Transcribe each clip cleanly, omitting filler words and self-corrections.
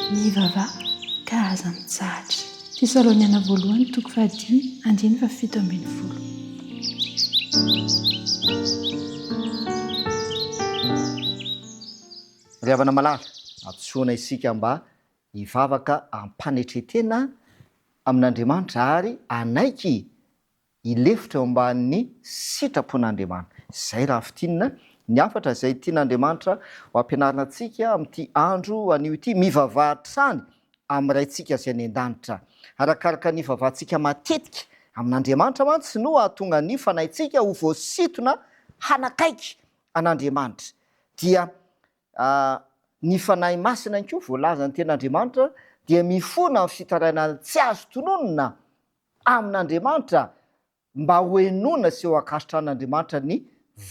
Ny vava ka aza mitsahatra. Tesaloniana voalohany toko 5:7-10. Ry havana malala, atsoina isika mba hivavaka ampanetretena amin'Andriamanitra ary anaiky hilefitra eo ambanin'ny sitrapon'Andriamanitra. Izay raha fitinina ny afatra izay tian'Andriamanitra ho ampianarina antsika amin'ity andro anio ity, mivavaha hatrany amin'iraintsika izay any an-danitra. Arakaraka ny vavahantsika matetika amin'Andriamanitra mantsy no ahatonga ny fanahintsika ho voasintona hanakaiky an'Andriamanitra. Dia ny fanahy masina koa voalaza ny ten'Andriamanitra dia mifona amin'ny fitarainana tsy azo tononona amin'Andriamanitra mba hoenona sy ho akasitra an'Andriamanitra ny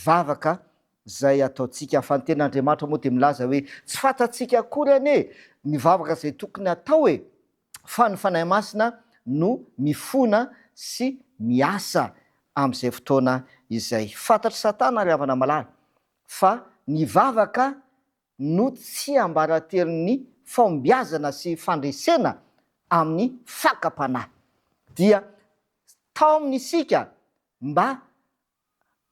vavaka izay ataontsika. Fa ny ten'Andriamanitra moa dia milaza hoe tsy fantatsika akory anie ny vavaka izay tokony atao fa ny fanahy masina no mifona sy miasa amin'izay fotoana izay. Fantatry Satana ry havana malala fa ny vavaka no tsy ambaratelon'ny fahombiazana sy fandresena amin'ny fakapanahy. Dia tao amin'isika mba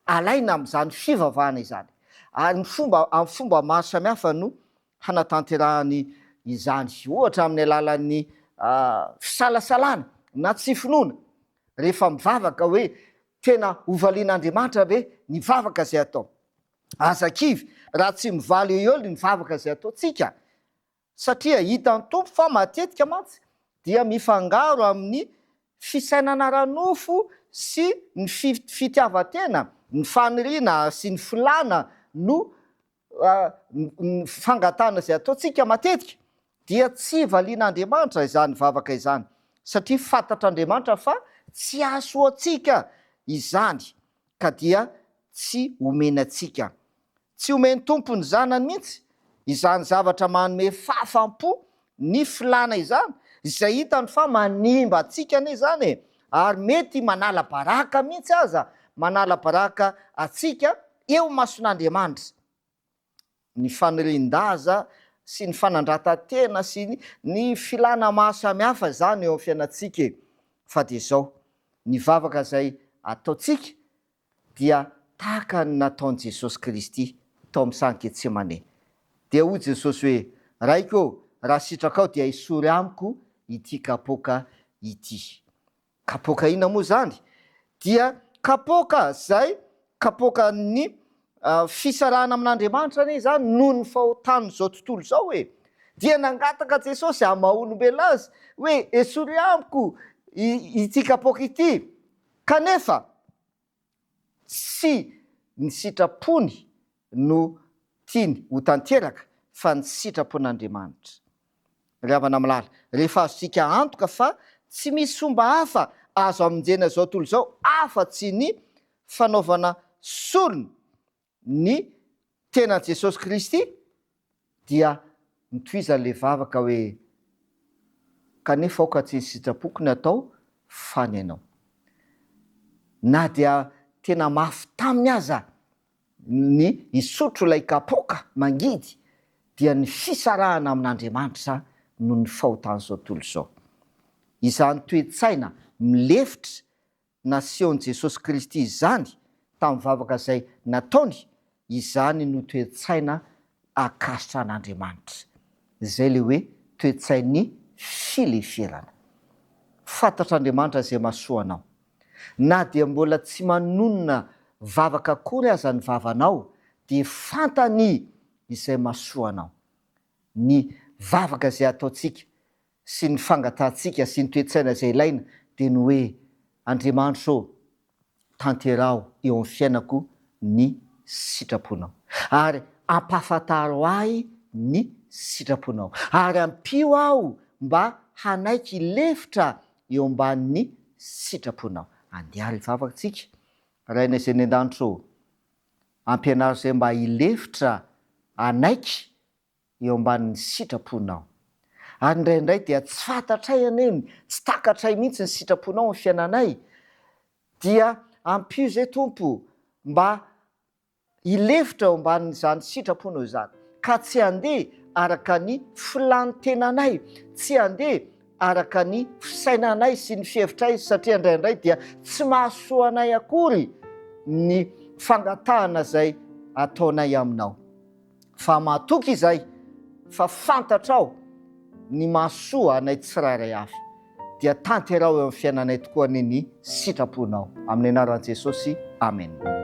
alaina amin'izany fivavahana izany. Ary amin'ny fomba maro samihafa no hanatanterahany izany. Ohatra amin'ny alalan'ny fisalasalana na tsy finoana. Rehefa mivavaka hoe tena hovalian'Andriamanitra ve ny vavaka izay atao. Azakivy raha tsy mivaly eo ny vavaka izay ataontsika, satria hitan'ny tompo fa matetika mantsy dia mifangaro amin'ny fisainana ara-nofo sy ny fitiavan-tena, ny faniriana sy ny filana no ny fangatana izay ataontsika matetika. Dia tsy valian'Andriamanitra izany vavaka izany, satria fantatr'Andriamanitra fa tsy aso antsika izany, ka dia tsy omenantsika. Tsy omeny tompo ny zanany mihitsy izany zavatra manome fahafampo ny filana izany, izay hitany fa manimba antsika anie izany ary mety manala baraka mihitsy aza, manala baraka atsika eo mason'Andriamanitra. Ny fanirin-daza sy ny fanandratantena sy ny filana maro samihafa zany eo amin'ny fiainantsika. Fa dia izao, ny vavaka izay ataontsika dia tahaka ny nataon'i Jesosy Kristy tao amin'ny sany Getsemane. Dia hoy Jesosy hoe raiko raha sitrakao dia hisory amiko ity kapoaka ity. Kapoaka ina moa zany? Dia kapoaka izay kapoaka ny fisarahana amin'Andriamanitra anie zany noho ny fahotan'izao tontolo izao dia nangataka Jesosy amin'ny maha-olombelona azy hoe esory amiko ity kapoaka ity. Kanefa tsy ny sitrapony no tiany ho tanteraka fa ny sitrapon'Andriamanitra. Ry havana malala, rehefa azontsika antoka fa tsy misy fomba hafa azo amonjena izao tontolo izao afa-tsy ny fanaovana solona ny tenan' Jesosy Kristy, dia mitohizan'le vavaka hoe kanefa aoka tsy ny sitrapoko ny atao fa ny anao. Na dia tena mafy taminy aza ny hisotro ilay kapoaka mangidy, dia ny fisarahana amin'Andriamanitra no ny fahotan'izao tontolo izao. Izany toe-tsaina milefitra nasehon'i Jesosy Kristy izany tamin'ny vavaka izay nataony, izany no toe-tsaina akasitra an'Andriamanitra. Izay le hoe toe-tsain'ny fileferana. Fantatr'Andriamanitra izay mahasoa anao. Na dia mbola tsy manonona vavaka akory aza ny vavanao, dia fantany izay mahasoa anao. Ny vavaka izay ataontsika sy ny fangatantsika sy ny toe-tsaina izay ilaina dia ny hoe Andriamanitra ô, tanterao eo amin'ny fiainako ny sitraponao, ary ampahafantaro ahy ny sitraponao, ary ampio aho mba hanaiky lefitra eo ambanin'ny sitraponao. Andiary vavakantsika raina izay ny an-danitra ô, ampianaro izay mba hilefitra anaiky eo ambanin'ny sitraponao. Ary indraindray dia tsy fantatray anie, tsy takatray mihitsy ny sitraponao ny fiainanay, dia ampio izay tompo mba hilefitra eo ambanin'izany sitraponao izany, ka tsy handeha araka ny filantenanay, tsy andeha araka ny fisainanay sy ny fihevitray, satria indraindray dia tsy mahasoa anay akory ny fangatahana zay ataonay aminao. Fa mahatoky izay fa fantatrao ny mahasoa anay tsirairay avy, dia tanterao eo amin'ny fiainanay tokoa ny sitraponao. Amin'ny anaran'i Jesosy, amen.